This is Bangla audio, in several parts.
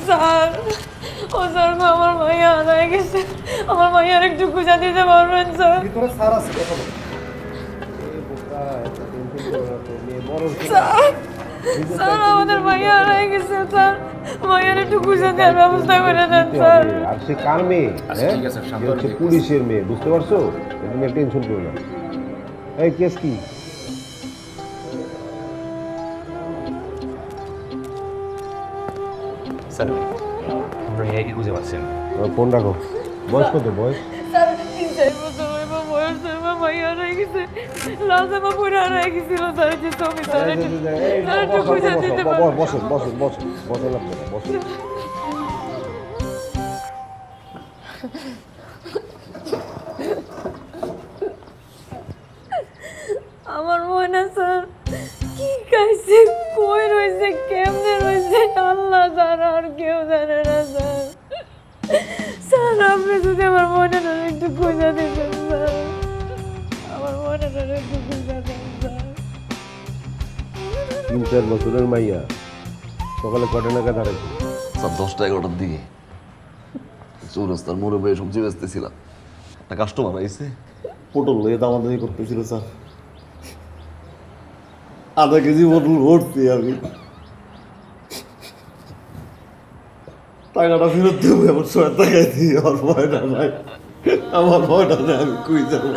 স্যার ও স্যার আমার মাইয়া হারায় গেছে, আমার মাইয়ার একটু খুঁজে দিতে পারবেন স্যার? স্যার আমাদের মাইয়া হারায় গেছে স্যার, মাইয়ার একটু খুঁজে দেওয়ার ব্যবস্থা করে দেন স্যার। আর সে কার মেয়ে? হচ্ছে পুলিশের মেয়ে, বুঝতে পারছো? তুমি টেনশন করো না। এই কেস কি? স্যার আমরা একে খুঁজে পাচ্ছি না। ফোন রাখো। বয়স কত? বয়স স্যার 3-4 বছর হইব বয়স, আমার মাইয়া হারায় গেছে, লাস্ট আমার পুরো হারায় গেছিল স্যার, যে ছবি স্যার একটু খুঁজে দিতে পারবেন? বসেন বসেন বসেন বসেন আপনারা বসেন। আমার মনে স্যার কি খাইছে, কই রয়েছে, কেমনে রয়েছে আল্লাহ ছাড়া আর কেউ জানে না স্যার। স্যার আপনি যদি আমার মনে একটু খুঁজে দিতেন স্যার, আমার মনে একটু খুঁজে দেন স্যার। 3-4 বছরের মাইয়া সকালে কটা নাগাদ হারাইছে? স্যার 10টা-11টার দিকে চৌরাস্তার মোড়ে বয়ে সবজি বেচতেছিলাম, একটা কাস্টমার আইছে, পটল লইয়ে দামাদামি করতেছিল স্যার। আধা কেজি পটল ভরছি আমি, টাকাটা ফেরত দেবো এমন সময় টাকাই দিই, আমার ভয়টা নাই, আমার ভয়টা নেই, আমি কুই যাবো।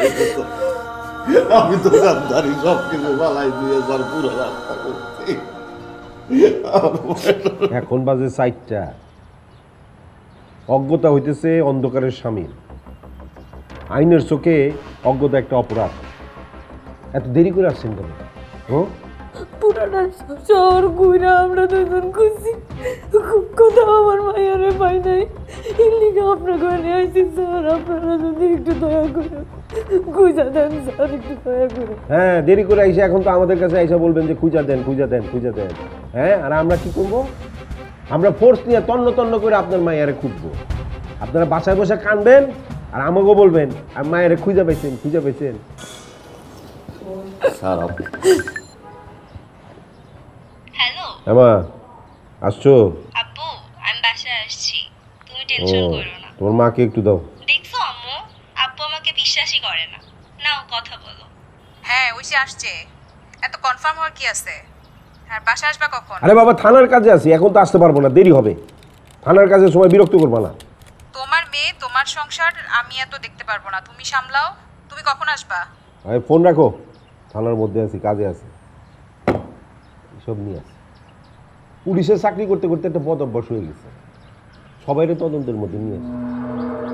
আমি তো জানতারি সব কিছু বালাই দিয়ে স্যার পুরো রাস্তা করছি। এখন বাজে 4টা। অজ্ঞতা হইতেছে অন্ধকারের স্বামী। আইনের চোখে অজ্ঞতা একটা অপরাধ। এত দেরি করে আসছেন কেন? পুরাটা শহর ঘুরে আমরা দুজন খুঁজছি, কোথাও আমার মাইয়ারে পাই নাই, এলিগে আপনার ঘরে আইসি স্যার, আপনারা যদি একটু দয়া করে খুঁজা দেন স্যার, একটু দয়া করে। হ্যাঁ, দেরি করে আইসে এখন তো আমাদের কাছে আইসা বলবেন যে খুঁজা দেন খুঁজা দেন খুঁজা দেন। হ্যাঁ, আর আমরা কি করবো? আমরা ফোর্স নিয়ে তন্ন তন্ন করে আপনার মায়েরে খুঁজবো। আপনারা বাসায় বসে কানবেন আর আমাকেও বলবেন আর মায়েরে খুঁজা পেয়েছেন খুঁজা পেয়েছেন। স্যার হ্যালো মা, আসছো? আব্বু আমি বাসায় আসছি, তুমি টেনশন করো না। তোমার মাকে একটু দাও। দেখছো আম্মু, আব্বু আমাকে বিশ্বাসই করে না, নাও কথা বলো। হ্যাঁ ওই সে আসছে, এত কনফার্ম হওয়ার কি আছে? আর বাসা আসবা কখন? আরে বাবা, থানার কাজে আছি, এখন তো আসতে পারবো না, দেরি হবে। থানার কাজের সময় বিরক্ত করবা না। তোমার মেয়ে তোমার সংসার আমি এত দেখতে পারবো না, তুমি সামলাও। তুমি কখন আসবা? আরে ফোন রাখো, থানার মধ্যে আছি, কাজে আছি, এসব নিয়ে আসি। পুলিশের চাকরি করতে করতে একটা বদ অভ্যাস হয়ে গেছে, সবাইরে তদন্তের মধ্যে নিয়ে আসে,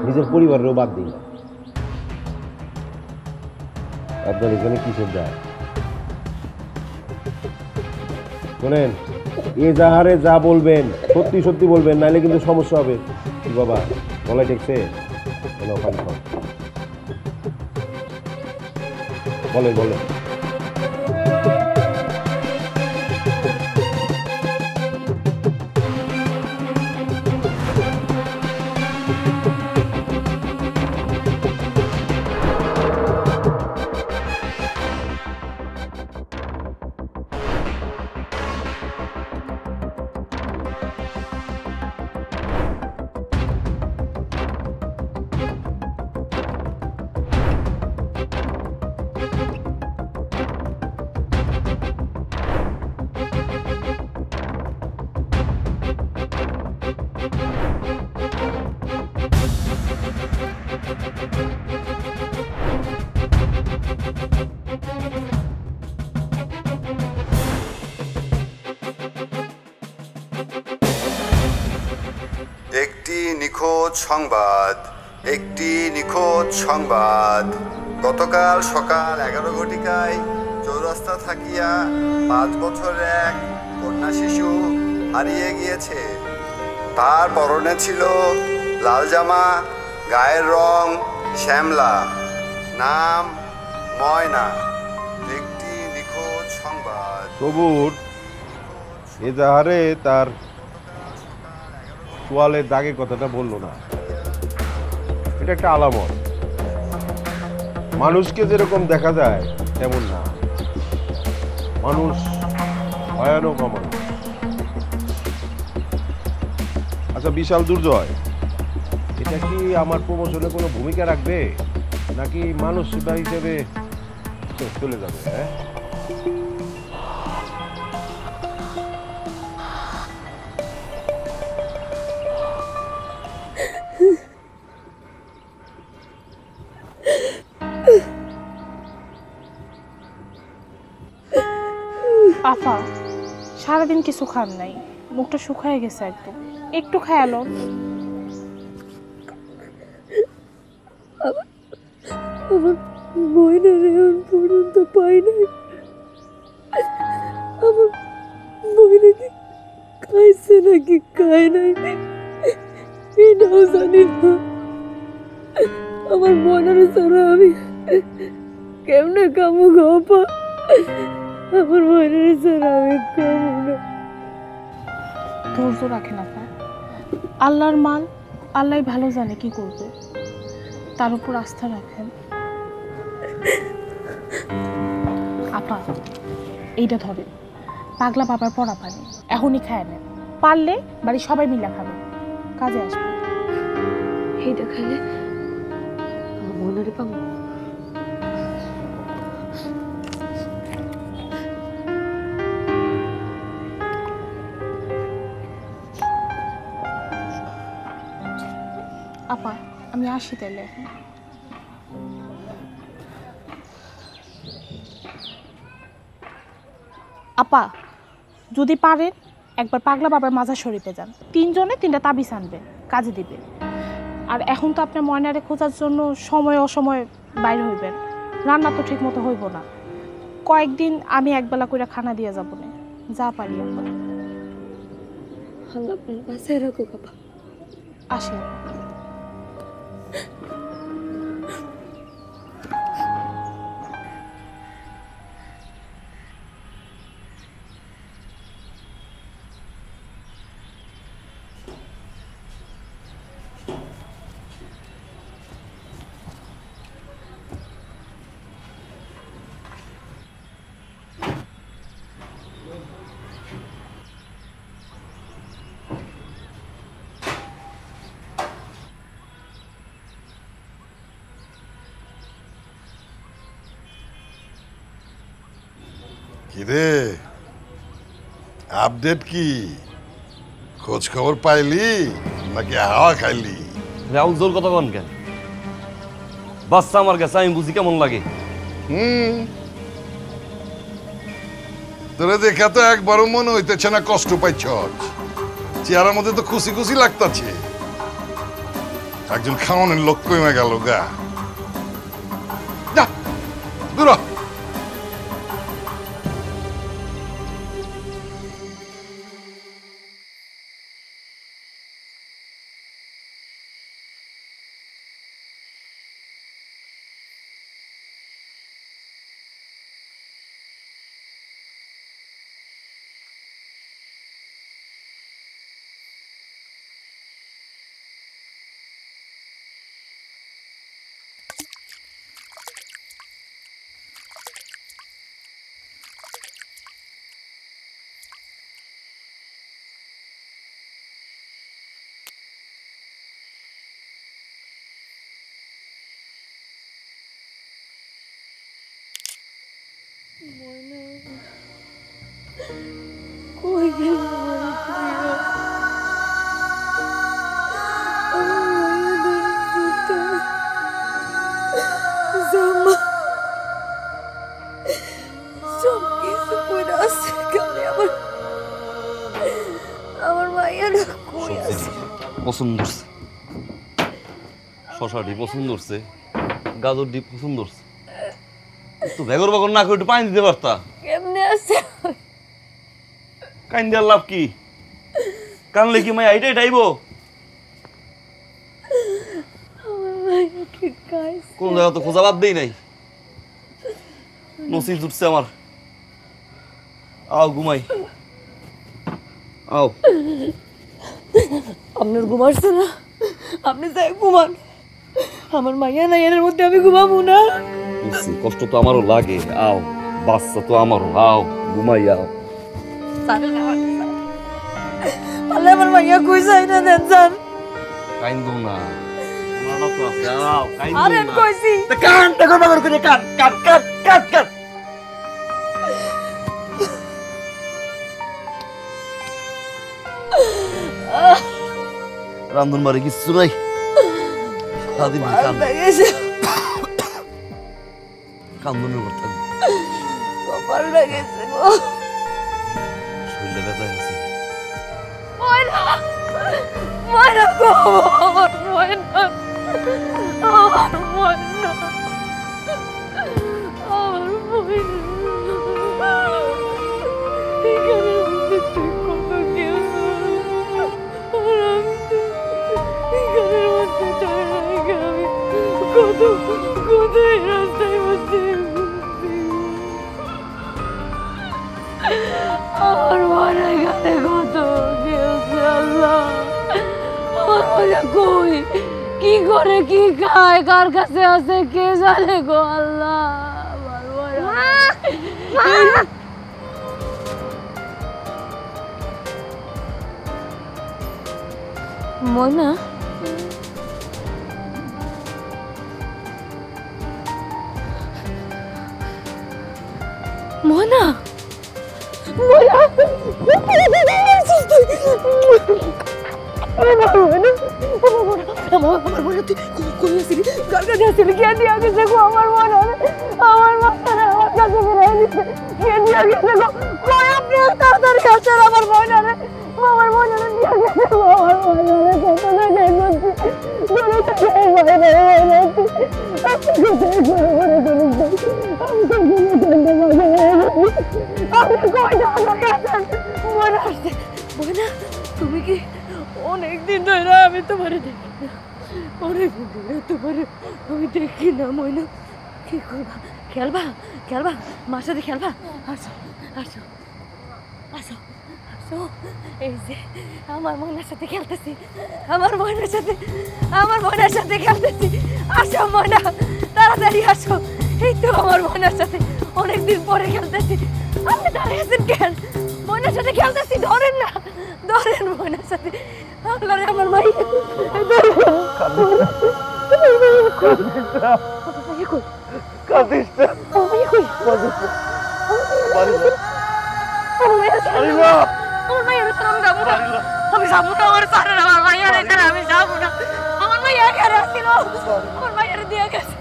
নিজের পরিবারেরও বাদ দিই না। আপনার এখানে কিসের যায়? শোনেন, এ যাহারে যা বলবেন সত্যি সত্যি বলবেন, নাইলে কিন্তু সমস্যা হবে। কি বাবা, গলায় ঠেকছে? বলে বলে একটি নিখোঁজ সংবাদ, একটি নিখোঁজ সংবাদ। গতকাল সকাল 11 ঘটিকায় চৌরাস্তা থাকিয়া 5 বছরের এক কন্যা শিশু হারিয়ে গিয়েছে। তার পরনে ছিল লাল জামা, গায়ের রং শ্যামলা, নাম ময়না। একটি নিখোঁজ সংবাদ। সবুর এজাহারে তার তোয়ালের দাগের কথাটা বললো না, এটা একটা আলামত। মানুষকে যেরকম দেখা যায় তেমন না, মানুষ ভয়ানক অমানুষ। আচ্ছা বিশাল দুর্জয়, এটা কি আমার প্রমোশনে কোনো ভূমিকা রাখবে নাকি মানুষ সেবা হিসেবে চলে যাবে? হ্যাঁ, আফা সারাদিন কিছু খান নাই, মুখটা শুকায় গেছে একদম, একটু খেয়াল। আমার ময়নারে এখন পর্যন্ত পাই নাই। আমার ময়না কি খাইছে নাকি খায় নাই এটাও জানি না। আমার ময়নারে ছাড়া আমি কেমনে কামু গপা, আমার ময়নারে ছাড়া আমি কামু না। ধৈর্য রাখেন আপা, আল্লাহর মাল আল্লাহ ভালো জানে কি করবে, তার উপর আস্থা রাখেন। আপা এইটা ধরে পাগলা বাবার পড়া পানি, এখনই খায় নেন, পারলে বাড়ির সবাই মিলে খাবে, কাজে আসবে। এইটা খাইলে আমার ময়নারে পাবো। আপা আমি আসি তাইলে। আপা যদি পারেন একবার পাগলা বাবার মাজার শরীফে যান, 3 জনে 3টা তাবিজ আনবে, কাজে দিবে। আর এখন তো আপনার ময়নারে খোঁজার জন্য সময় অসময় বাইরে হইবেন, রান্না তো ঠিক মতো হইব না। কয়েকদিন আমি একবেলা করে খানা দিয়ে যাবো না, যা পারি। আপা আল্লাহ আপনার বাসায় রাখো বাবা। আসি। কিরে আপডেট কি? খোঁজ খবর পাইলি নাকি হাওয়া খাইলি? রাহুল জোর কথা কন কেন? বাচ্চা আমার কাছে আমি বুঝি কেমন লাগে। তোরে দেখা তো একবারও মনে হইতেছে না কষ্ট পাইছ, চেহারার মধ্যে তো খুশি খুশি লাগতাছে। একজন খাওয়ানোর লোক কমে গেল গা। যা দূর হ। কই গেল আমার প্রিয়? আমার ময়নার দুটা জামা সব কিছু পড়ে আছে এখানে। আমার মাইয়াটা কই আছে? পছন্দ হচ্ছে, শশা ডি পছন্দ হচ্ছে, গাজর ডি পছন্দ হচ্ছে। তো বেগর বাগর না করে একটু পানি দিতে পারতা। কেমনে আছে? কাইন দেওয়ার লাভ কি? কানলে কি মাই এইটাই টাইব? আমার মাইয়াকে খাইছে। কোন জায়গা তো খোঁজা বাদ দেই নাই। নসিব জুটছে আমার। আও ঘুমাই, আও। আপনার ঘুমাচ্ছে না? আপনি যাই ঘুমান, আমার মাইয়া নাই এর মধ্যে আমি ঘুমাবো না। কষ্ট তো আমারও লাগে, আও। বাচ্চা তো আমারও, আও ঘুমাই, আও। পারলে আমার মাইয়া কই যাই না দেন যান। কাইন্দো না ওনারা তো আছে আও কাইন্দো আরে না কইছি তা কান দেখো বাগর করে কান কান কান কান কান রামধন বাড়ি কিছু নাই সারাদিন কান লাগেছে কান্দনের কথা কপাল লাগেছে গো। শরীরে ব্যথা আছে ময়না ময়না গো আমার ময়না আমার ময়না আমার ময়না এখানে তুই কত কেউ এখানের মধ্যে আমি কত কত এই রাস্তায় মধ্যে আমার মনে গেলে কত গেছে আল্লাহ। আমার মনে কই কি করে কি খায় কার কাছে আছে কে জানে গো আল্লাহ। আমার ময়না ময়না ময়না আমার মনে তুই কই আসিলি কার কাছে আসিলি কে দিয়ে গেছে গো আমার মনে আমার মনে আমার কাছে ফিরে দিছে কে দিয়ে গেছে গো কই আপনি তাড়াতাড়ি আসেন আমার মনে দিয়ে গেছে গো আমার মনে কত না যাই করছি দূরে থেকে তুমি কি অনেকদিন ধরে আমি তোমার দেখি না অনেকদিন ধরে তোমার আমি দেখি না ময়না কি করবা খেলবা খেলবা মার সাথে খেলবা আসো আসো আসো আসো এই যে আমার ময়নার সাথে খেলতেছি আমার ময়নার সাথে খেলতেছি আসো ময়না তাড়াতাড়ি আসো এই তো আমার ময়নার সাথে অনেকদিন পরে খেলতেছি আপনি দাঁড়িয়েছেন কেন ময়নার সাথে খেলতেছি ধরেন না ধরেন ময়নার সাথে আল্লাহ রে আমার মাই আমি যাবো না আমার সারা আমার মাইয়ার এখানে আমি যাবো না আমার মাইয়া এখানে আসছিল আমার মাইয়ার দিয়ে গেছে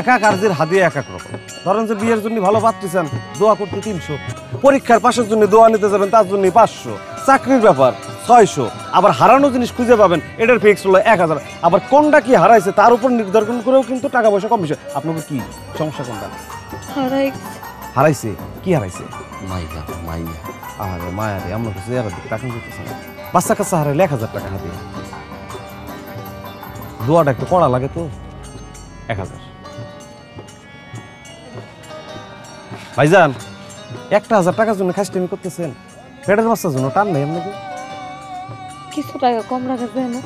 এক এক আর্জের হাদিয়া এক এক রকম। ধরেন যে বিয়ের জন্য ভালো পাচ্ছেন দোয়া করতে 300, পরীক্ষার পাশের জন্য দোয়া নিতে যাবেন তার জন্য 500, চাকরির ব্যাপার 600, আবার হারানো জিনিস খুঁজে পাবেন এটার ফিক্স হলো 1000। আবার কোনটা কি হারাইছে তার উপর নির্ধারণ করেও কিন্তু টাকা পয়সা কম বেশি। আপনাকে কি সমস্যা কোনটা? হারাইছে কি হারাইছে? মাইয়া মাইয়া আরে মায়া রে আমরা কিছু এর দিকে টাকা দিতেছে না। বাচ্চা কাচ্চা হারাইলে 1000 টাকা হাতিয়ে দোয়াটা একটু কড়া লাগে তো 1000। ভাইজান 1000 টাকার জন্য খাসটামি করতেছেন, পেটের বাচ্চার জন্য টান নেই আপনাকে? কিছু টাকা কম রাখা যায় না?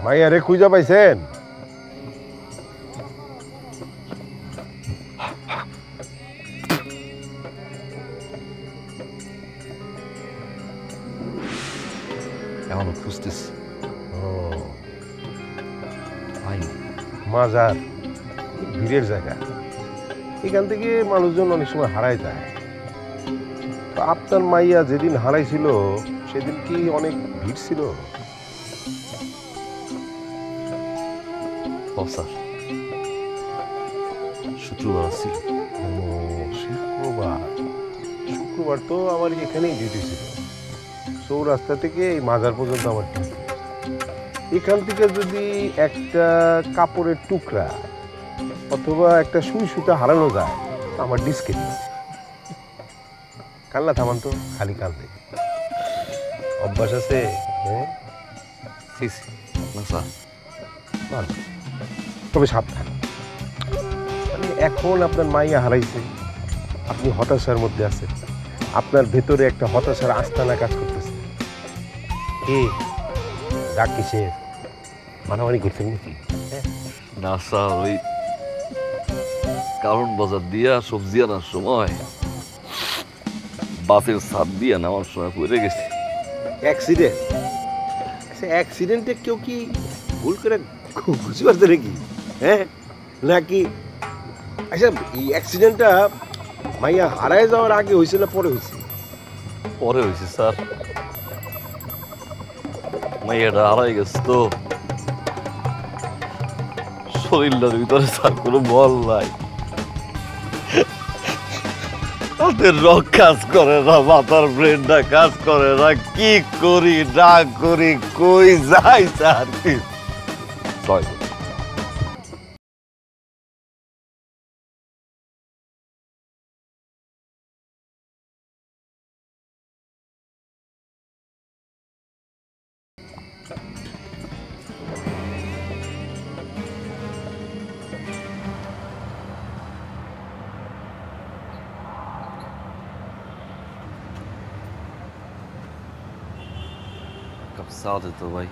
মাইয়া রে খুঁজা পাইছেন? এখনো খুঁজতেছি। ও পাইনি। মাজার ভিড়ের জায়গা, এখান থেকে মানুষজন অনেক সময় হারায় যায়। তো আপনার মাইয়া যেদিন হারাইছিল সেদিন কি অনেক ভিড় ছিল? স্যার শুক্রবার ছিল। ও শুক্রবার, শুক্রবার তো আমার এখানেই ডিউটি ছিল। চৌরাস্তা থেকে এই মাজার পর্যন্ত আমার ডিউটি। এখান থেকে যদি একটা কাপড়ের টুকরা অথবা একটা সুই সুতা হারানো যায় আমার ডিস্কে কান্না থামান তো, খালি কান্দে অভ্যাস আছে। হ্যাঁ না স্যার, ভালো, তবে সাবধান। মানে এখন আপনার মাইয়া হারাইছে, আপনি হতাশার মধ্যে আছেন, আপনার ভেতরে একটা হতাশার আস্তানা কাজ করতেছে। কি ডাক কিসের? মানামানি করছেন নাকি? না স্যার, ওই কারণ বাজার দিয়া সবজি আনার সময় বাসের ছাদ দিয়া নামার সময় পড়ে গেছি। অ্যাক্সিডেন্ট? আচ্ছা, অ্যাক্সিডেন্টে কেউ কি ভুল করে ঘুষি পারছে নাকি? হ্যাঁ নাকি? আচ্ছা, এই অ্যাক্সিডেন্টটা মাইয়া হারায় যাওয়ার আগে হয়েছে না পরে হয়েছে? পরে হয়েছে স্যার, মাইয়াটা হারাই গেছে তো শরীরটার ভিতরে স্যার কোনো বল নাই, তাদের রক কাজ করে না, মাথার ব্রেনটা কাজ করে না, কি করি না করি কই যাই স্যার। সরি চা দে তো ভাই।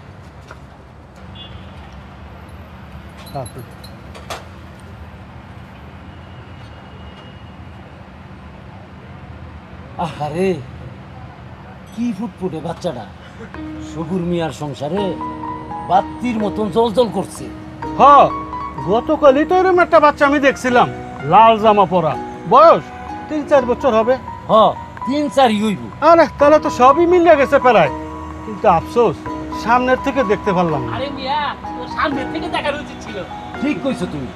আহারে কি ফুটফুটে বাচ্চাটা, সবুর মিয়ার সংসারে বাতির মতন জলজল করছে। হ্যাঁ, গতকালই তো এরকম একটা বাচ্চা আমি দেখছিলাম, লাল জামা পরা, বয়স 3-4 বছর হবে। হ্যাঁ 3-4 হইব। আরে তাহলে তো সবই মিলে গেছে প্রায়, কিন্তু আফসোস সামনের থেকে দেখতে পারলাম না। আরে মিয়া, তো সামনের থেকে দেখার উচিত ছিল। ঠিক কইছো তুমি।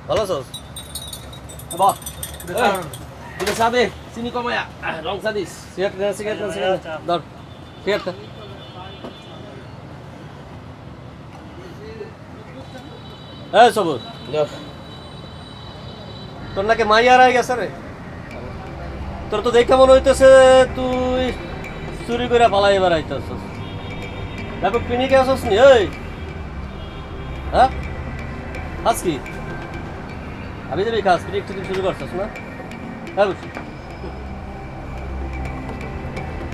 ভালো আছোস? বাহ, দিলে সাদে চিনি কমায়া রং সাদিস সিগারেট ধর সিগারেট। এই সবুর, তোর নাকি মাইয়া হারাই গেছে রে? তোর তো দেখে মনে হইতেছে তুই চুরি করে পালাই বেড়াইতেছস। দেখো পিনিকে আসস নি? এই হ্যাঁ খাস কি? আমি যাবি খাস, পিনিক টিকিট শুরু করছস না? হ্যাঁ বুঝছি,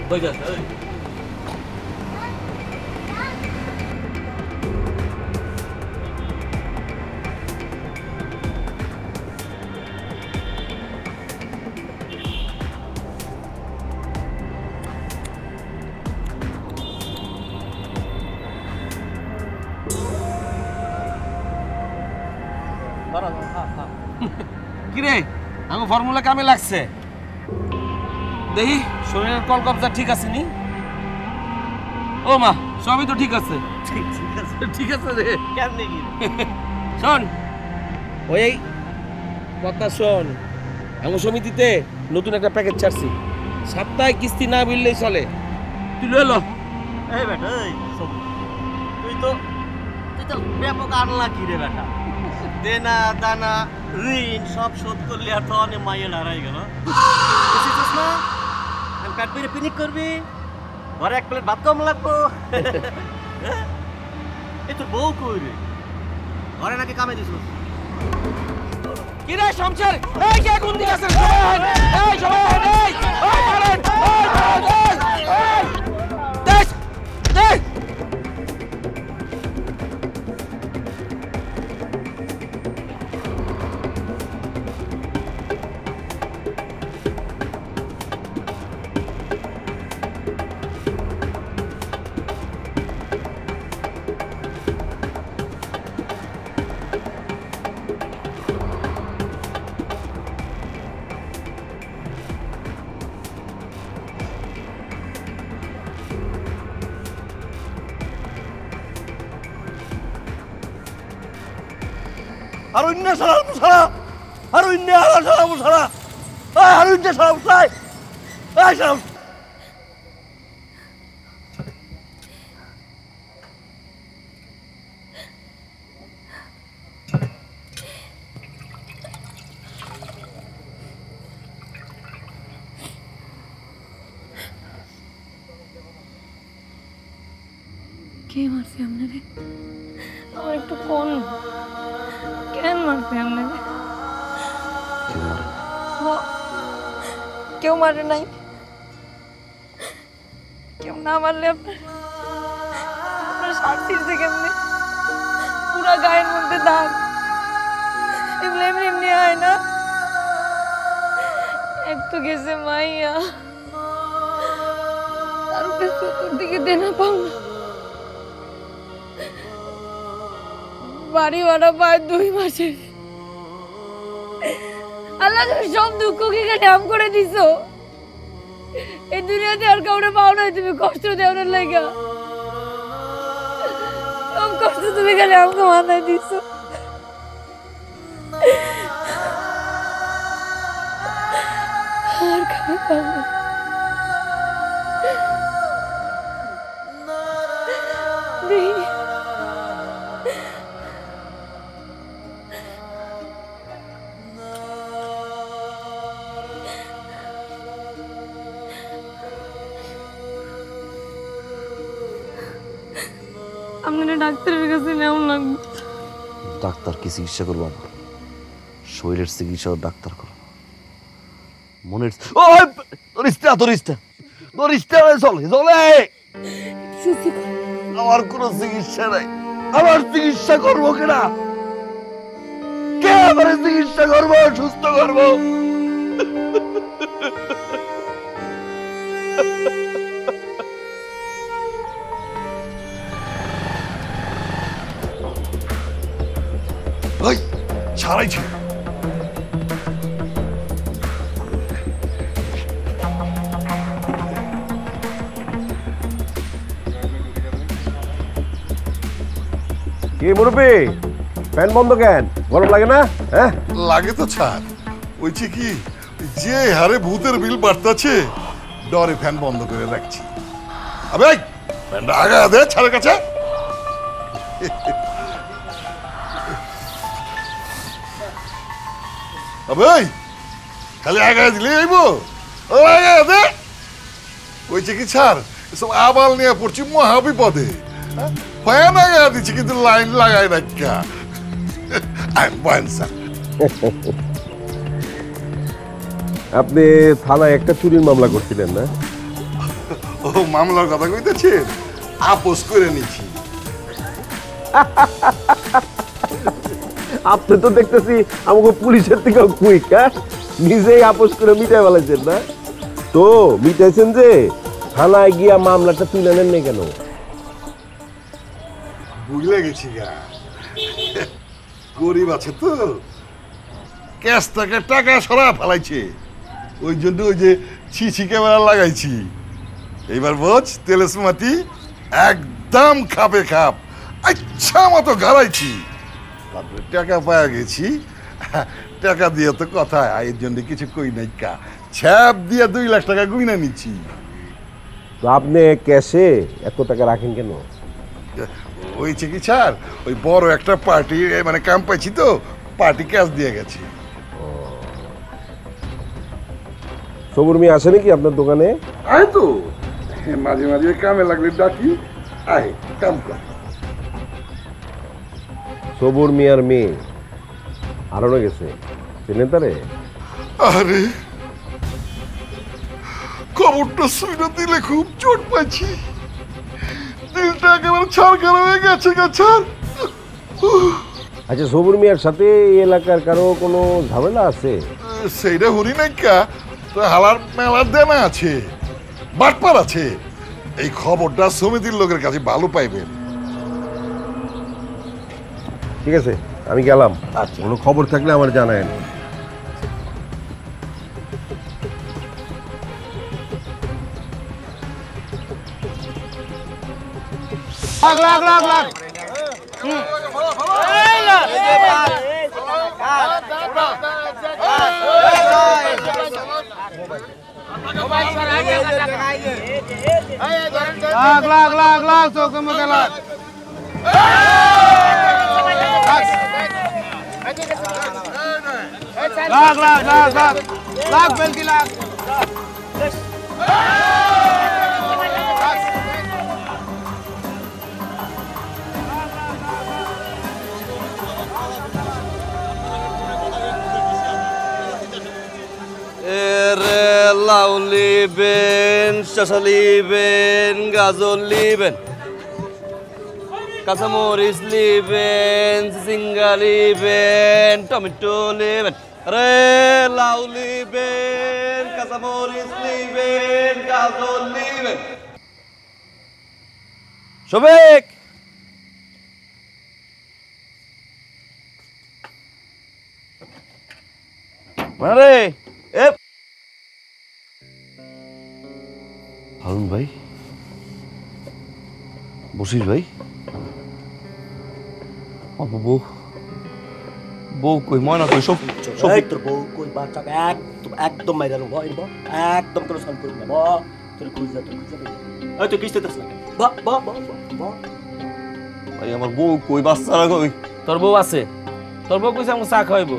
হয়ে যাচ্ছে। কিরে, আমার ফর্মুলা কামে লাগছে দেখি, শরীরের কল কবজা ঠিক আছে নি? ও মা, সবই তো ঠিক আছে। ঠিক আছে রে, কেমনে কি শোন, ওই কথা শোন, আমার সমিতিতে নতুন একটা প্যাকেজ ছাড়ছি, সপ্তাহে কিস্তি না মিললেই চলে, তুই লয়ে ল। এই বেটা, এই তুই তো ব্যাপক আনলা কি রে বেটা, দেনা দানা ঋণ সব শোধ করলি আর তো অনেক মাইয়া হারাই গেল। বুঝছিস না, আমি পেট পেরে পিনিক করবি, ঘরে 1 প্লেট ভাত কম লাগবো। এই তোর বউ কই রে? ঘরে নাকি কামে দিস? কি রে শমশের, এই কে কোন দিকে আছেন? এই সবাই, এই মারেন, এই হারুইন না সারা সারা হারুইন না সারা সারা হারুইন না সারা সারা সারা কে মারছে আপনারে? আমার একটু কোন কেন মারছে আপনারে? কেউ মারে নাই? কেউ না মারলে আপনার শান্তিতে কেমনে? পুরা গায়ের মধ্যে দাগ, এমনি এমনি এমনি হয় না? এক তো গেছে মাইয়া, তার উপরে চতুর্দিকে দেনা পাওনা, বাড়ি ভাড়া পায় 2 মাসের। আল্লাহ তুমি সব দুঃখ কি নাম করে দিছো। এই দুনিয়াতে আর কাউরে পাও নাই তুমি কষ্ট দেওয়ার লাগা, সব কষ্ট তুমি খালি আমাকে মাথায় দিছো। আর কাউরে পাও না। আপনারা ডাক্তারের কাছে নেওয়া লাগবে। ডাক্তার কি চিকিৎসা করবো? আমার শরীরের চিকিৎসা ডাক্তার করো, মনের আমার কোনো চিকিৎসা নাই। আমার চিকিৎসা করবো কিনা? কে আমার চিকিৎসা করবো, সুস্থ করবো? ছাড়াইছি কি মুরব্বি, ফ্যান বন্ধ কেন? গরম লাগে না? হ্যাঁ লাগে তো ছাড়। ওইছে কি, যে হারে ভূতের বিল বাড়তেছে ডরে ফ্যান বন্ধ করে রাখছি। আবে ফ্যানটা আগা দে ছাড়ের কাছে। আবে খালি আগায় দিলে আইবো, ও আগায় দে। ওইছে কি ছাড়, এসব আবাল নিয়ে পড়ছি মহা বিপদে। ফ্যান আগায় দিচ্ছি কিন্তু লাইন লাগাই রাখা। আপনি থানায় একটা চুরির মামলা করছিলেন না? ও মামলার কথা কইতেছেন? আপোষ করে নিচ্ছি। আপনি তো দেখতেছি আমাকে পুলিশের থেকেও কুইক, হ্যাঁ? নিজেই আপোষ করে মিটাই ফেলাইছেন না? তো মিটাইছেন যে থানায় গিয়া মামলাটা তুলে নেন নাই কেন? বুঝলে গেছি গা, গরিব আছে তো, ক্যাশ থেকে টাকা সরা ফেলাইছে। ওই জন্য ওই যে ছিছি ক্যামেরা লাগাইছি। এইবার বোঝ, তেলেসমাতি একদম খাপে খাপ আচ্ছা মতো ঘাড়াইছি। তারপরে টাকা পাওয়া গেছি, টাকা দিয়ে তো কথা, এর জন্য কিছু কই নাই কা, ছ্যাপ দিয়ে 2 লাখ টাকা গুইনা নিচ্ছি। তো আপনি ক্যাশে এত টাকা রাখেন কেন? ওই চিকিৎসার ওই বড় একটা পার্টি মানে কাম পাইছি তো, পার্টি ক্যাশ দিয়ে গেছি। সবুর মিয়া আসে নাকি আপনার দোকানে? আয় তো, মাঝে মাঝে কামে লাগলে ডাকি, আয় কাম কর। সবুর মিয়ার মেয়ে হারানো গেছে, চেনেন তারে? আরে খবরটা শুনে দিলে খুব চোট পাইছি, দিলটা একেবারে ছাড়খাড় হয়ে গেছে গা ছাড়। আচ্ছা, সবুর মিয়ার সাথে এই এলাকার কারো কোনো ঝামেলা আছে? সেইটা হরি নাইকা তো হালার মেলার দেনা আছে, বাটপার আছে। এই খবরটা সমিতির লোকের কাছে ভালো পাইবেন। ঠিক আছে, আমি গেলাম। আচ্ছা, কোনো খবর থাকলে আমার জানায়েন। লাউ লিবেন, শসা লিবেন, গাজর লিবেন, কাঁচামরিচ লিবেন, সিঙ্গা লিবেন, টমেটো লিবেন। আরে লাউ লিবেন, কাঁচামরিচ লিবেন, গাজর লিবেন। শফিক, আরে এ হারুন ভাই, বসির ভাই, বউ বউ কই, ময়না কই, সব তোর বউ কই, বাচ্চাকে একদম মাইরা দেবো, একদম করে সান করবি না। তোর খুঁজে তুই কিস্তে দাস না। ভাই আমার বউ কই, বাচ্চারা কই? তোর বউ আছে, তোর বউ কইছে আমাকে চা খাওয়াইবো,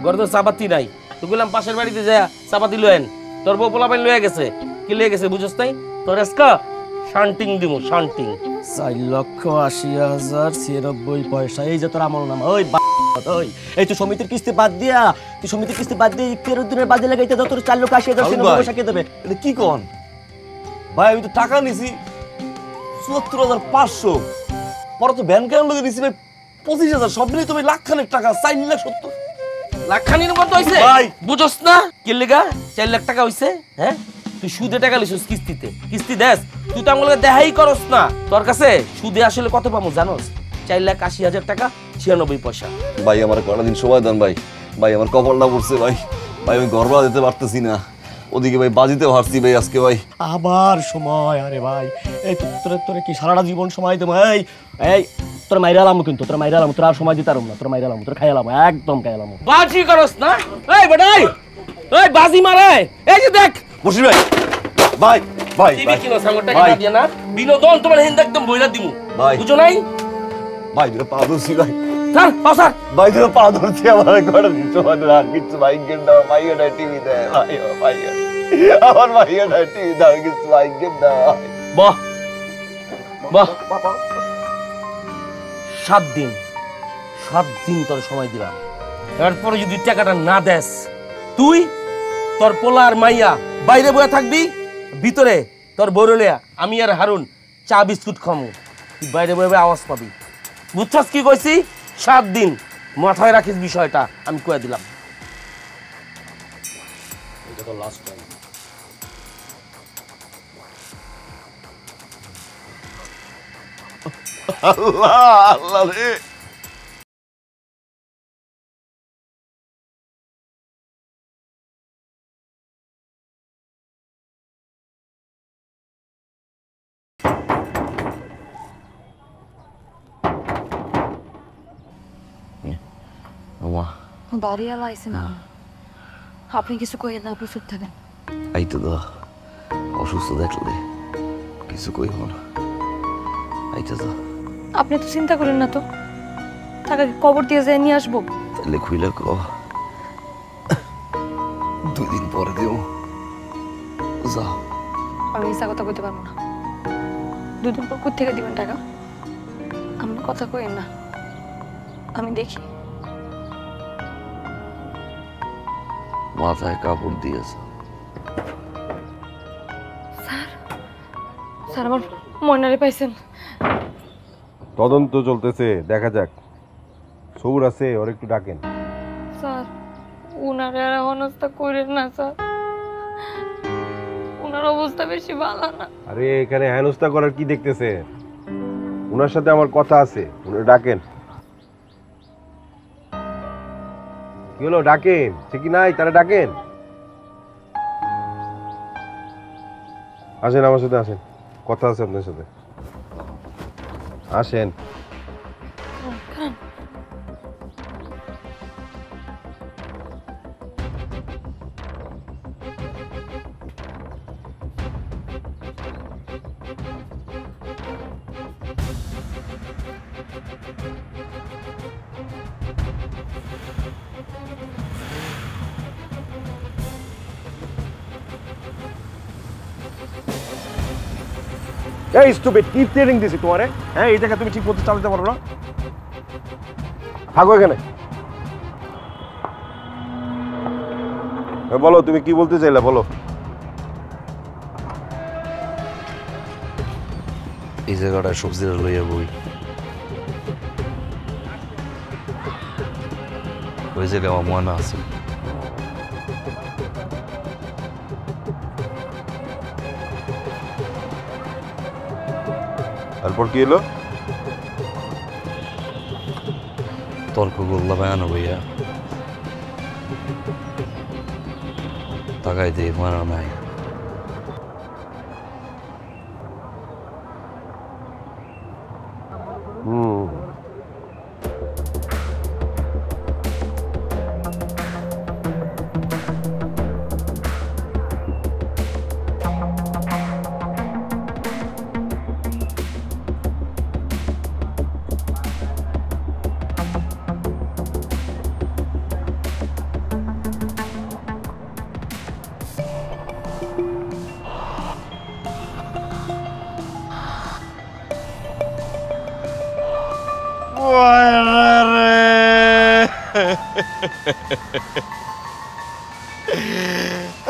ঘরে তো চাপাতি নাই, তো বললাম পাশের বাড়িতে যা চাপাতি লয়েন। তোর বউ পোলাপাইন লয়ে গেছে, কি লয়ে গেছে বুঝছ নাই? তোর আজকা শান্টিং দিমু, শান্টিং। 4,80,096 এই যে তোর আমল নাম। ওই ওই এই তুই সমিতির কিস্তি বাদ দিয়া, তুই সমিতির কিস্তি বাদ দিয়ে 13 দিনের বাজে লাগাইতে দাও, তোর 4,80,000 দেবে। এটা কি কন ভাই? আমি তো টাকা নিছি 74,500, পরে তো ব্যাংকে লোকে দিছি ভাই 25,000, সব মিলিয়ে তুমি লাখখানেক টাকা, 4,70,000। লাখখানির মতো হইছে ভাই, বুঝছ না? কি লিগা 4 লাখ টাকা হইছে? হ্যাঁ, তুই সুদে টাকা লিছিস কিস্তিতে, কিস্তি দেস, তুই তো আমাকে দেখাই করস না। তোর কাছে সুদে আসলে কত পাবো জানোস? 4,80,000 টাকা 96 পয়সা। ভাই আমার কটা দিন সময় দেন ভাই, ভাই আমার কপালটা পড়ছে ভাই, ভাই আমি ঘর ভাড়া দিতে পারতেছি না, ওদিকে ভাই বাজিতে পারছি ভাই আজকে ভাই। আবার সময়, আরে ভাই এই তোরে কি সারাটা জীবন সময় দেবো? এই এই তোর মাইরা আলাম, কিন্তু তোর মাইরা আলাম, তোর আর সময় দিতে পারবো না, তোর মাইরা আলাম, তোর খাই আলাম, একদম খাই আলাম। বাজি করস না? এই বেটাই, এই বাজি মারে, এই যে দেখ বসির ভাই, ভাই ভাই টিভি কিনো সাঙ্গ টাকা না দিয়া না, বিনোদন তোমার হিন্দ একদম বইলা দিমু, ভাই বুঝো নাই? ভাই দুটো পা ধরছি ভাই, স্যার পাসার ভাই দুটো পা ধরছি, আমার কটা দিন সময় দেন, আর কিছু ভাই গেম দাও, মাইয়াটা টিভি দেয় ভাই, মাইয়া আমার মাইয়াটা টিভি দাও, কিছু ভাই গেম দাও। বাহ বাহ, 7 দিন তোর সময় দিলাম, এরপরে যদি টাকাটা না দেস, তুই তোর পোলা আর মাইয়া বাইরে বয়ে থাকবি, ভিতরে তোর বড়লিয়া আমি আর হারুন চা বিস্কুট খামু, তুই বাইরে বয়ে আওয়াজ পাবি। বুঝছস কি কইছি? 7 দিন মাথায় রাখিস বিষয়টা, আমি কয়ে দিলাম। এটা তো লাস্ট টাইম। আল্লাহ আল্লাহ রে, বাড়িওয়ালা আইসে না, আপনি কিছু কইেন না, আপনি চুপ থাকেন। আইতে দা, অসুস্থ দেখলে কিছু কইব না, আইতে দা। আপনি তো চিন্তা করেন না তো, টাকাকে কবর দিয়ে যায় নিয়ে আসবো। তাহলে খুইলা ক 2 দিন পরে দেব, যাও। আমি মিশা কথা কইতে পারবো না। 2 দিন পর কোথেকে দিবেন টাকা? আপনি কথা কইেন না, আমি দেখি। মাথায় কাপড় দিয়েছে। স্যার আমার ময়নারে পাইছেন? তদন্ত চলতেছে, দেখা যাক। সৌর আছে, ওর একটু ডাকেন। স্যার উনারে আর অবস্থা করেন না স্যার, উনার অবস্থা বেশি ভালো না। আরে এখানে হেনস্থা করার কি দেখতেছে? উনার সাথে আমার কথা আছে, উনি ডাকেন। কি হলো, ডাকেন? সে কি নাই, তারা ডাকেন। আসেন আমার সাথে, আসেন, কথা আছে আপনার সাথে, আসেন। এই স্টুপিড, কি ট্রেনিং দিছি তোমারে? হ্যাঁ, এই জায়গা তুমি ঠিক মতো চালাতে পারো না? থাকো এখানে। বলো তুমি কি বলতে চাইলে, বলো। এই জায়গাটা সবজিটা লইয়া বই, ওই জায়গায় আমার ময়না আছে। তারপর কি এলো? তর্ক করলাম বেয়ানো ভাইয়া, তাকাই দিয়ে ময়না নাই।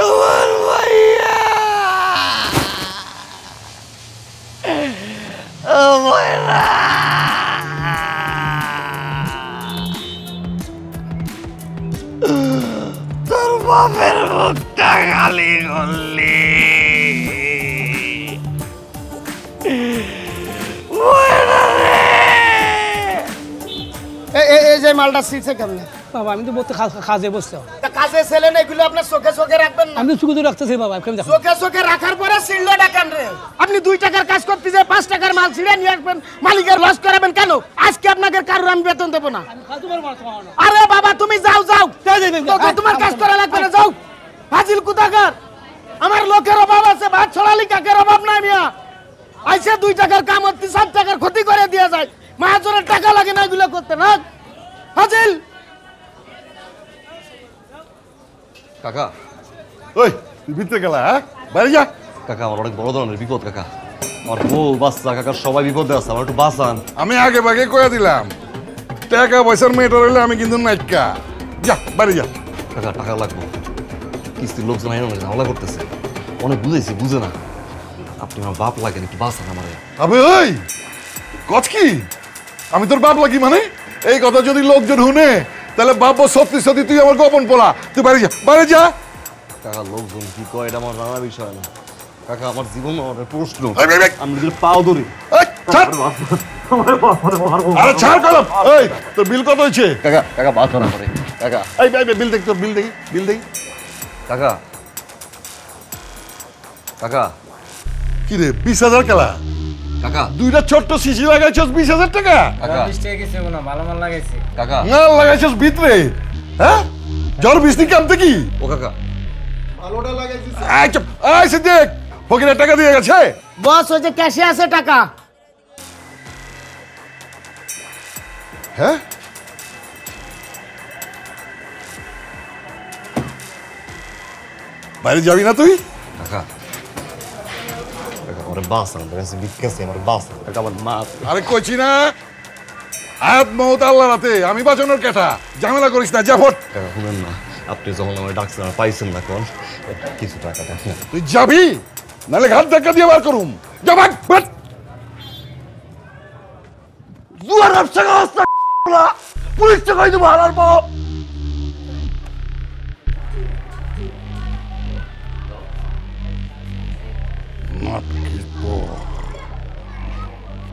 আমার ভাইয়া, তোর বাপের মুখটা খালি করলি। এই যে মালটা শিখছে কেমনে? বাবা আমি তো বলতে কাজে বসতে কাজে ছেলে না, এগুলো আপনার চোখে চোখে রাখবেন না। আমি তো চুকুতে রাখতেছি বাবা, চোখে চোখে রাখার পরে ছিঁড়লো ডাকান রে। আপনি 2 টাকার কাজ করতে যে 5 টাকার মাল ছিঁড়ে নিয়ে আসবেন, মালিকের লস করাবেন কেন? আজকে আপনাকে কারোর আমি বেতন দেবো না। আরে বাবা তুমি যাও যাও, তোমার কাজ করা লাগবে না, যাও। ফাজিল কুতাকার, আমার লোকের অভাব আছে, ভাত ছড়ালি কাকের অভাব নাই মিয়া। আইসে 2 টাকার কাম হচ্ছে 7 টাকার ক্ষতি করে দিয়ে যায়। মাহাজনের টাকা লাগে না এগুলো করতে না। ফাজিল কাকা, ওই তুই ভিতরে গেলা? হ্যাঁ, বাইরে যা। কাকা আমার অনেক বড় ধরনের বিপদ কাকা, আমার বউ বাচ্চা কাকার সবাই বিপদে আছে, আমার একটু বাঁচান। আমি আগে ভাগে কয়ে দিলাম, টাকা পয়সার মেয়েটা রইলে আমি কিন্তু নাইকা। যা বাইরে যা। কাকা টাকা লাগবে, কিস্তির লোকজন আইন ঝামেলা করতেছে, অনেক বুঝেছি, বুঝে না। আপনি আমার বাপ লাগেন, একটু বাঁচান আমারে। আবে ওই কচ কি, আমি তোর বাপ লাগি মানে? এই কথা যদি লোকজন শুনে তাহলে বাপ সত্যি সত্যি তুই আমার গোপন পোলা। তুই বাইরে যা, বাইরে যা। কাকা লোকজন কি কয় এটা আমার জানা বিষয় না কাকা, আমার জীবন আমার প্রশ্ন। আমি যদি পাও ধরি। আরে ছাড় কলম। এই তোর বিল কত হয়েছে? কাকা কাকা বাঁচান আমারে কাকা। এই বিল দেখি, তোর বিল দেখি, বিল দেখি। কাকা কাকা কি রে 20,000 কেলা? কাকা 2টা ছোট্ট শিশি লাগাইছস 20,000 টাকা? কাকা ভালো মাল লাগাইছি কাকা, না লাগাইছস ভিতরে? হ্যাঁ, জ্বর বৃষ্টি কামতে কি? ও কাকা ভালোটা লাগাইছিস। এই চুপ, এই সিদ্দিক, ফকিরের টাকা দিয়ে গেছে। বস ওই যে ক্যাশে আছে টাকা। হ্যাঁ, বাইরে যাবি না তুই? কাকা কাকা আমার বাঁচান, বিকাশে আমার বাঁচান কাকা, আমার মা। আরে কইছি না, হায়াত মৌত আল্লাহর হাতে, আমি বাঁচানোর কেটা। ঝামেলা করিস না, যা ফট। কাকা শুনেন না, আপনি যখন আমার ডাকছেন আর পাইছেন না, কোন কিছু টাকা দেখেন। তুই যাবি নাহলে ঘাট ধাক্কা দিয়ে বার করুম। যা ভাগ, ভাগ। জুয়ার ব্যবসা করছে পুলিশ টাকাই দেবো হারার পর।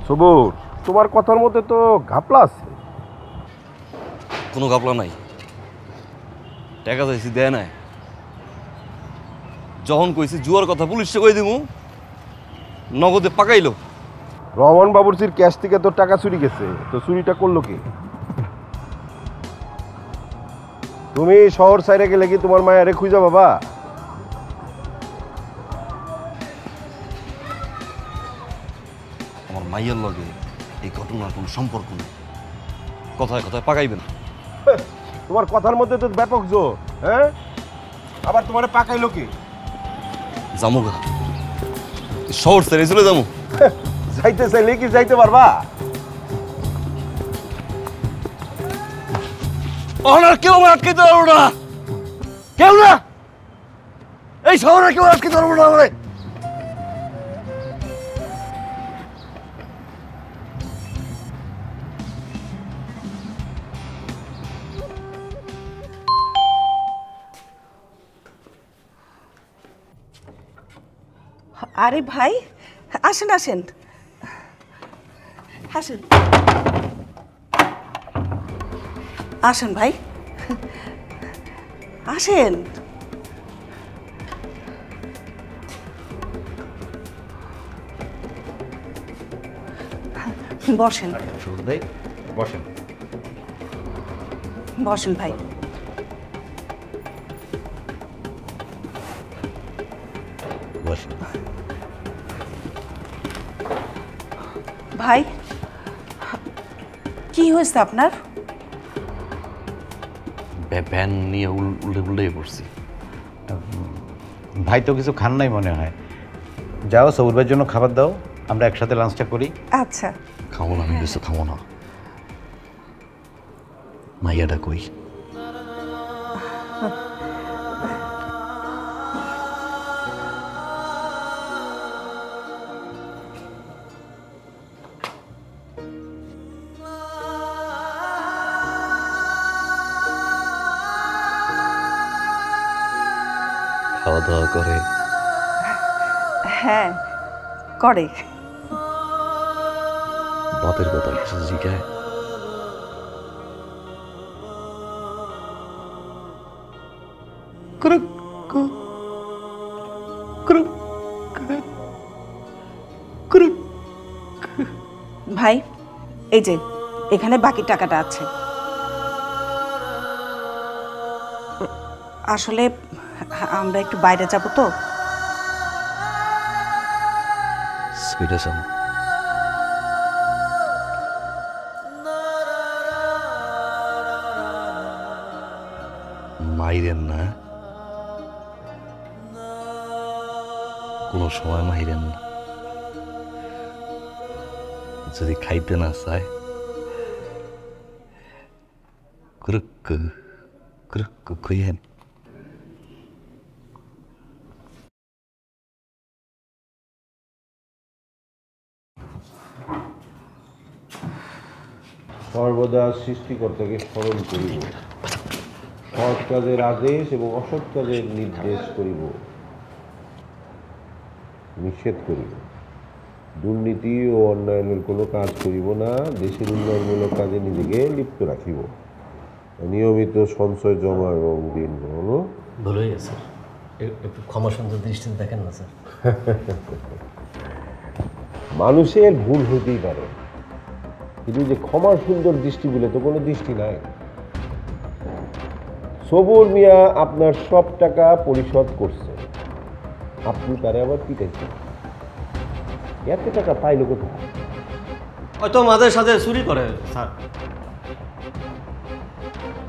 সবুর, তোমার কথার মধ্যে তো ঘাপলা আছে। কোনো ঘাপলা নাই, টাকা চাইছি দেয় নাই। যখন কইছি জুয়ার কথা পুলিশে কই দিমু, নগদে পাকাইলো। রহমান বাবুর্চির ক্যাশ থেকে তোর টাকা চুরি গেছে, তো চুরিটা করলো কি? তুমি শহর সাইডে গেলে কি তোমার মায়েরে খুঁজা বাবা? আমার মাইয়ের লগে এই ঘটনার কোনো সম্পর্ক নেই, কথায় কথায় পাকাইবেন। তোমার কথার মধ্যে তো ব্যাপক জোর। হ্যাঁ, আবার তোমারে পাকাইলো কি? জামুগা শহর ছেড়ে চলে যাবো। যাইতে চাইলে কি যাইতে পারবা? ওনার কেউ আমার আটকে পারবো না, কেউ না, এই শহরে কেউ আটকে পারবো না আমারে। আরে ভাই, আসেন আসেন আসেন আসেন ভাই, আসেন। বসেন বসেন বসেন ভাই। ভাই, কি হয়েছে আপনার? ভ্যান নিয়ে উল্টে উল্টে পড়ছি। ভাই তো কিছু খান নাই মনে হয়। যাও সবুর ভাইয়ের জন্য খাবার দাও, আমরা একসাথে লাঞ্চটা করি। আচ্ছা। খাবো না, আমি কিছু খাবো না। মাইয়াটা কই? খাওয়া দাওয়া করে? হ্যাঁ করে। বাপের কথা কিছু জিজ্ঞায়? ভাই, এই যে এখানে বাকি টাকাটা আছে। আসলে আমরা একটু বাইরে যাব তো। মাইরেন না, কোনো সময় মাইরেন না। যদি খাইতে না চায় কুরুক কুরুক কইেন। সর্বদা সৃষ্টিকর্তাকে স্মরণ করিব, সৎ কাজের আদেশ এবং অসৎ কাজের নির্দেশ করিব, নিষেধ করিব। দুর্নীতি ও অন্যায়নের কোনো কাজ করিব না, দেশের উন্নয়নমূলক কাজে নিজেকে লিপ্ত রাখিব, নিয়মিত সঞ্চয় জমা এবং ঋণ গ্রহণ। ভুল হয়ে গেছে, একটু ক্ষমা সুন্দর দৃষ্টিতে দেখেন না স্যার। মানুষের ভুল হইতেই পারে, কিন্তু যে ক্ষমার সুন্দর দৃষ্টি বলে তো কোনো দৃষ্টি নাই। সবুর মিয়া আপনার সব টাকা পরিশোধ করছে, আপনি তারে আবার পিটাইছেন। এত টাকা পাইল কোথায়? হয়তো মাঝে সাথে চুরি করে স্যার।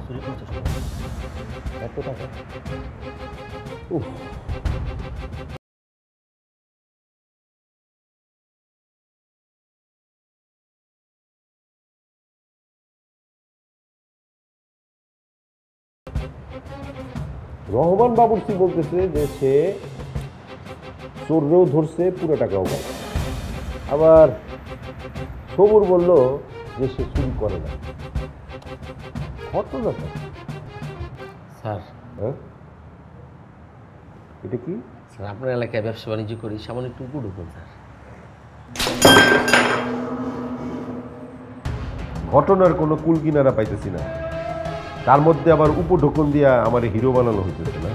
চুরি করতে এত টাকা? উফ, রহমান বাবুর্চি বলতেছে যে সে চোররেও ধরছে, পুরো টাকাও পায়। আবার সবুর বলল যে সে চুরি করে না। ঘটনা স্যার। হ্যাঁ, এটা কি স্যার? আপনার এলাকায় ব্যবসা বাণিজ্য করি, সামান্য একটু উপর ঢুকুন স্যার। ঘটনার কোনো কুল কিনারা পাইতেছি না, তার মধ্যে আবার উপঢোকন দিয়া আমার হিরো বানানো হইতেছে না।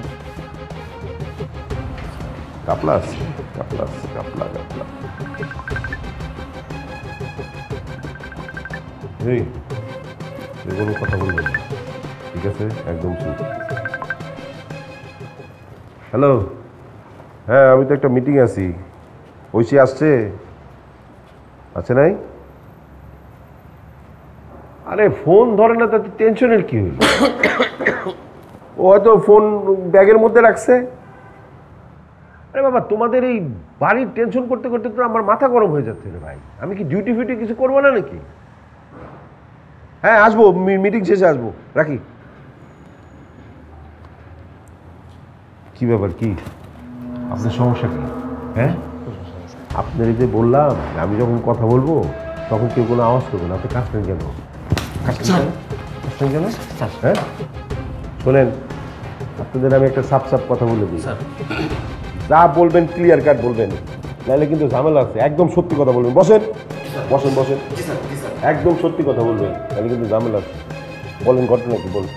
কাপলা আছে, কাপলা আছে, কাপলা কাপলা। এই কোনো কথা বলবেন না, ঠিক আছে? একদম ঠিক। হ্যালো, হ্যাঁ আমি তো একটা মিটিং আছি। ঐশী আসছে? আছে নাই? আরে ফোন ধরে না, তাতে টেনশনের কি হইল? ও হয়তো ফোন ব্যাগের মধ্যে রাখছে। আরে বাবা তোমাদের এই বাড়ির টেনশন করতে করতে তো আমার মাথা গরম হয়ে যাচ্ছে রে ভাই। আমি কি ডিউটি ফিউটি কিছু করবো না নাকি? হ্যাঁ আসবো, মিটিং শেষে আসবো, রাখি। কি ব্যাপার, কি আপনার সমস্যা কি? হ্যাঁ আপনার এই যে বললাম আমি যখন কথা বলবো তখন কেউ কোনো আওয়াজ করবে না, আপনি কাটলেন কেন? কাটলেন কেন? হ্যাঁ শোনেন, আপনাদের আমি একটা সাপ সাপ কথা বলে দিই, যা বলবেন ক্লিয়ার কাট বলবেন, নাহলে কিন্তু ঝামেলা আছে। একদম সত্যি কথা বলবেন। বসেন বসেন বসেন, একদম সত্যি কথা বলবেন, নাহলে কিন্তু ঝামেলা আছে। বলেন ঘটনা কি, বলুন।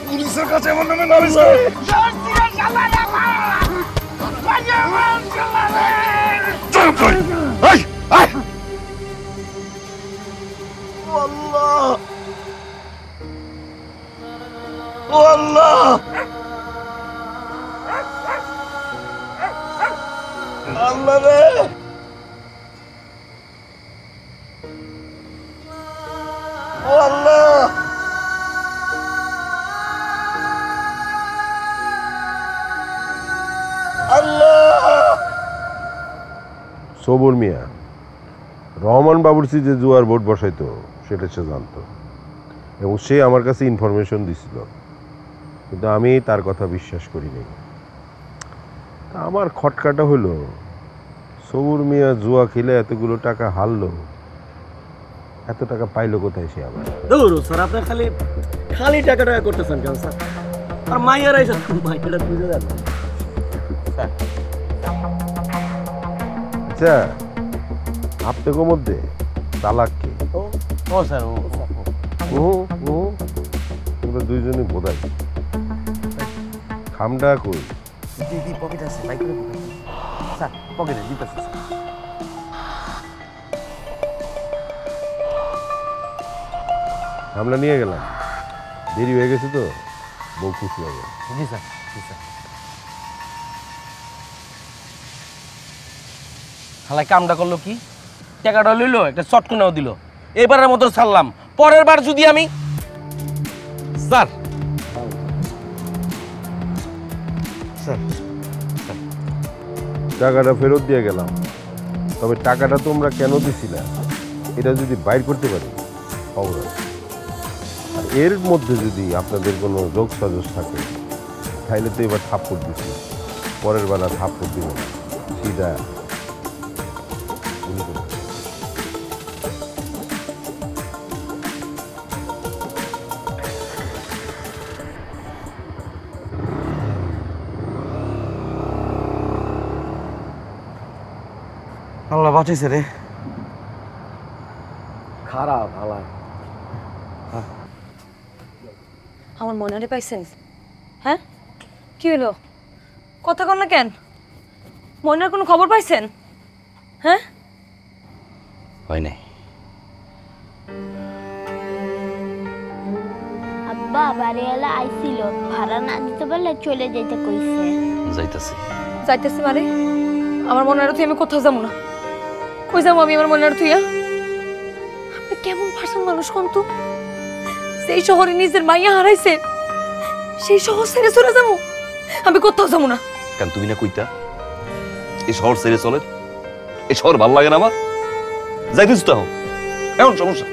পুলিশের কাছে আমার নামে নালিশ করে। আল্লাহ রে, ও আল্লাহ, সবুর মিয়া রহমান বাবুরচি যে জুয়ার বোর্ড বসাইতো সেটা সে জানতো এবং সে আমার কাছে ইনফরমেশন দিছিল, কিন্তু আমি তার কথা বিশ্বাস করিনি। আমার খটকাটা হলো সবুর মিয়া জুয়া খেলে এতগুলো টাকা হারলো, এত টাকা পাইলো কোথায় সে আবার? দৌড়ো স্যার, আপনি খালি খালি টাকা টাকা করতেছেন কেন স্যার? আর মাইয়ার আইসা মাইয়াটা বুঝে যান। আচ্ছা আপনাদের মধ্যে তালাক কে? ও স্যার, তোমরা দুইজনই বোধাই। খামটা কই? পকেট আছে, বাইক করে স্যার, পকেটে দিতেছে। আমরা নিয়ে গেলাম, দেরি হয়ে গেছে তো, বউ খুশি হবে। জি স্যার, জি স্যার। হালাই কামটা করলো কি, টাকাটা লইলো, একটা চটকুনাও দিল। এবারের মতো ছাড়লাম, পরের বার যদি আমি স্যার টাকাটা ফেরত দিয়ে গেলাম, তবে টাকাটা তোমরা কেন দিছিলা এটা যদি বাইর করতে পারি খবর আছে। আর এর মধ্যে যদি আপনাদের কোনো যোগ সাজস থাকে তাহলে তো এবার থাপ্পড় দিচ্ছি, পরের বেলা থাপ্পড় দিব না, সিধা আল্লাহ বাঁচাইছে রে। খারাপ হালাই। আমার মনে পাইছেন? হ্যাঁ কি হলো, কথা কন না কেন? মনের কোনো খবর পাইছেন? হ্যাঁ হয় নাই। আব্বা বাড়িওয়ালা আইছিল, ভাড়া না দিতে পারলে চলে যেতে কইছে। যাইতাছি যাইতেছি মানে আমার মনের তুই আমি কোথাও যাবো না। কই যাবো আমি আমার মনের তুই? আপনি কেমন ভাষার মানুষ কোন তো? সেই শহরে নিজের মাইয়া হারাইছে, সেই শহর ছেড়ে চলে যাবো? আমি কোথাও যাবো না। কেন তুমি না কইতা এই শহর ছেড়ে চলে? এই শহর ভালো লাগে না আমার, যাইতেছ তো এখন সমস্যা।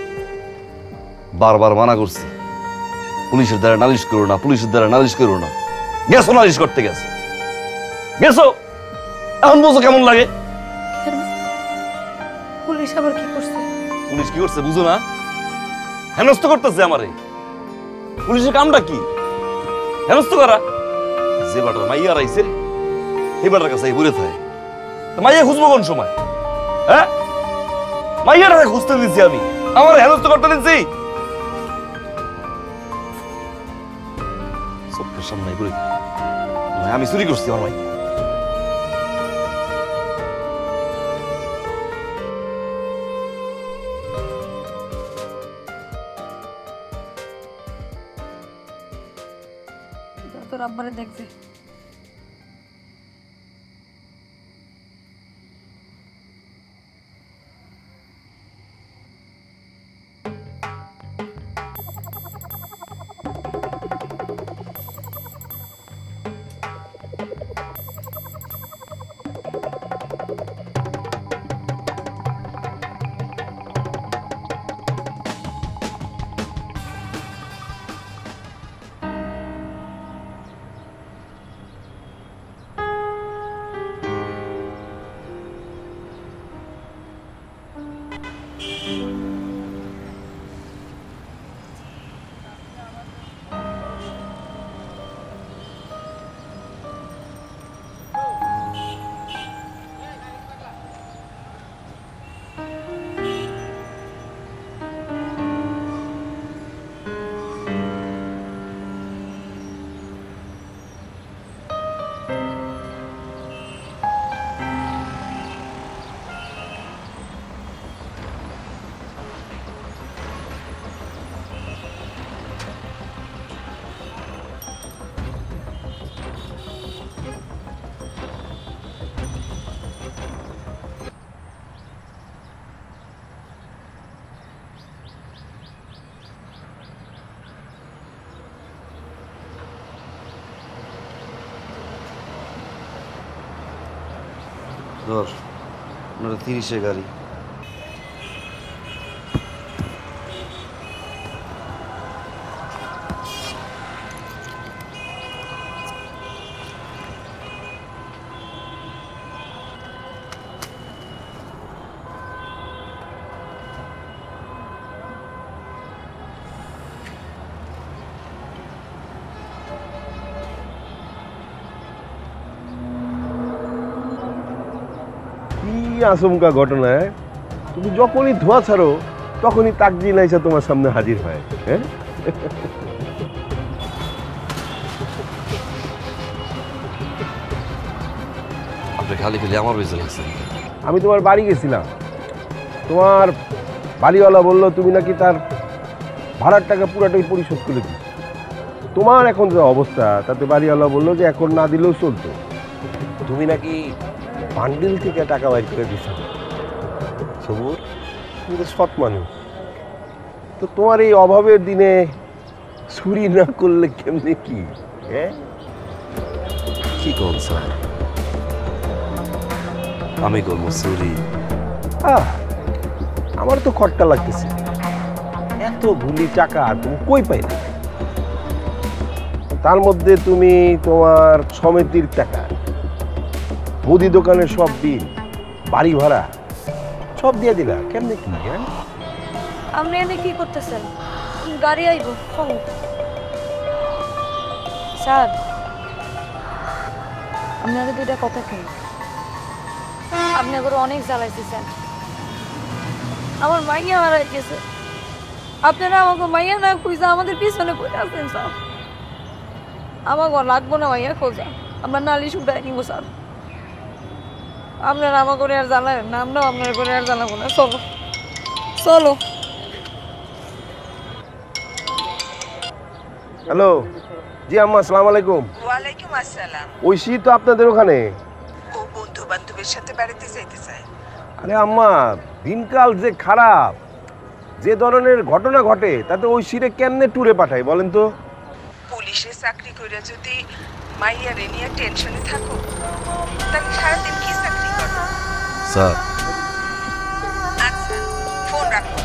বারবার মানা করছি পুলিশের দ্বারা নালিশ করো না, পুলিশের দ্বারা নালিশ করো না। গেছো নালিশ করতে, গেছো, এখন বলছো কেমন লাগে? পুলিশ আবার কি করছে? পুলিশ কি করছে বুঝো না? হেনস্থ করতেছে আমারে। পুলিশের কামটা কি? হেনস্থ করা। যে বাটার মাইয়া রাইছে এই বাটার কাছে ঘুরে থাকে, মাইয়া খুঁজবো কোন সময়? হ্যাঁ মাইয়াটা খুঁজতে দিচ্ছি আমি, আমার হেনস্থ করতে দিচ্ছি। চোখের সামনে ঘুরে আমি চুরি করছি আমার মাইয়া। তোর আব্বারে দেখবে। ধর 30-এ গাড়ি। আচমকা ঘটনা, তুমি যখনই ধোয়া ছাড়ো তখনই তাকজিন আইসা তোমার সামনে হাজির হয়। হ্যাঁ, আপনি খালি খালি আমার বেঁচে লাগছে। আমি তোমার বাড়ি গেছিলাম, তোমার বাড়িওয়ালা বললো তুমি নাকি তার ভাড়ার টাকা পুরাটাই পরিশোধ করে দিচ্ছ। তোমার এখন যে অবস্থা তাতে বাড়িওয়ালা বললো যে এখন না দিলেও চলতো। তুমি নাকি বান্ডিল থেকে টাকা বাইর করে দিচ্ছ। সবুর, তুমি তো সৎ মানুষ, তো তোমার এই অভাবের দিনে চুরি না করলে কেমনে কি? হ্যাঁ, কি কোন স্যার, আমি করবো চুরি? আমার তো খটকা লাগতেছে, এত ভুলি টাকা তুমি কই পাইলে? তার মধ্যে তুমি তোমার সমিতির টাকা, মুদি দোকানের সব বিল, বাড়ি ভাড়া সব দিয়ে দিলা, কেমনে কি? হ্যাঁ, আপনি এনে কি করতেছেন? গাড়ি আইব। স্যার, আপনাকে দুইটা কথা কই। আপনি আবার অনেক জ্বালাইছি স্যার, আমার মাইয়া হারাই গেছে। আপনারা আমাকে মাইয়া না খুঁজে আমাদের পিছনে পড়ে আসছেন স্যার। আমাকে লাগবো না মাইয়া খোঁজা, আমরা নালিশ উঠাই নিব স্যার। আপনারা আমার করে আর জ্বালাবেন না, আমরাও আপনার করে আর জ্বালাবো না। চলো চলো। হ্যালো, জি আম্মা, আসসালামু আলাইকুম। ওয়ালাইকুম আসসালাম। ঐশী তো আপনাদের ওখানে? ও বন্ধু বান্ধবের সাথে বেড়াতে যাইতে চায়। আরে আম্মা, দিনকাল যে খারাপ, যে ধরনের ঘটনা ঘটে তাতে ঐশীরে কেমনে ট্যুরে পাঠায় বলেন তো? পুলিশের চাকরি করে যদি মাইয়ারে নিয়ে টেনশনে থাকো, তাহলে সারাদিন কি চাকরি করো? স্যার, আচ্ছা, ফোন রাখো।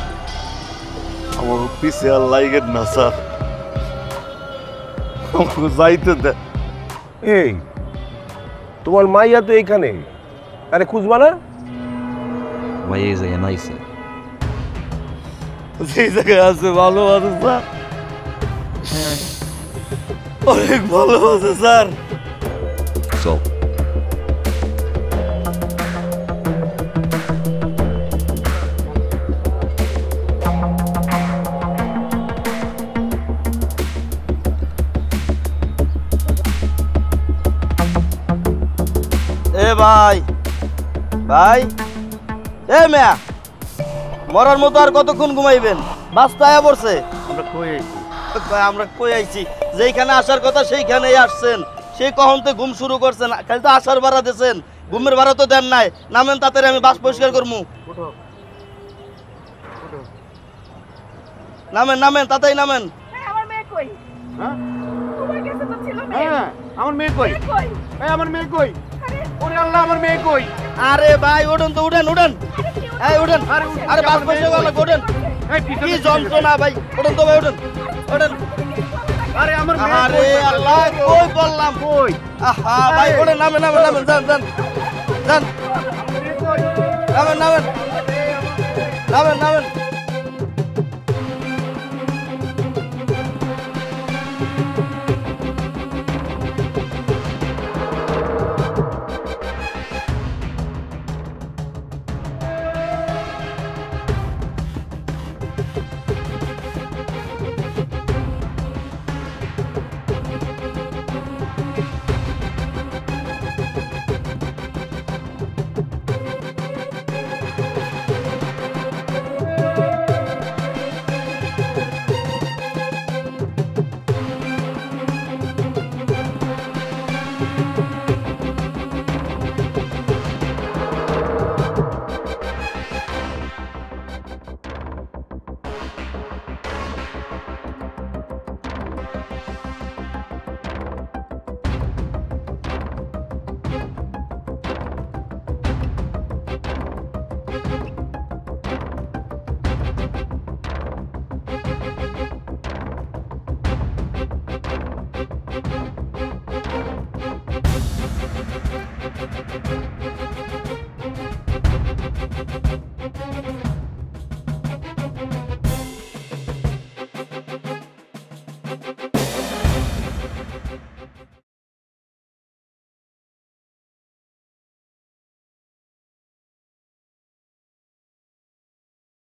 আমার পিছে আর লাইগেন না স্যার, আমাকে যাইতে দেন। এই তোমার মাইয়া তো এইখানে, আরে খুঁজবা না? ভাই এই জায়গায় নাই স্যার। সেই জায়গায় আছে, ভালো আছে স্যার, অনেক ভালো আছে স্যার। চল। এ ভাই, ভাই, এ মেয়া, মরার মতো আর কতক্ষণ ঘুমাইবেন? বাস্তা আয়া পড়ছে। আমরা কই আমরা কই আইছি যেইখানে আসার কথা সেইখানেই আসছেন সেই কখন তো ঘুম শুরু করছেন খালি তো আসার ভাড়া দিয়েছেন ঘুমের ভাড়া তো দেন নাই নামেন তাড়াতাড়ি আমি বাস পরিষ্কার করবো নামেন নামেন তাড়াতাড়ি নামেন আমার মেয়ে কই তোমার কাছে তো ছিল মেয়ে আমার মেয়ে কই আমার মেয়ে কই ওরে আল্লাহ আমার মেয়ে কই আরে ভাই ওঠেন তো উঠেন উঠেন এই উঠেন আরে বাস পরিষ্কার করলে ওঠেন কি যন্ত্রণা ভাই ওঠেন তো ভাই ওঠেন ওঠেন আরে আমার মেয়ে আরে আল্লাহ কই বললাম কই আহা ভাই ওঠেন নামেন নামেন নামেন যান যান যান নামেন নামেন নামেন নামেন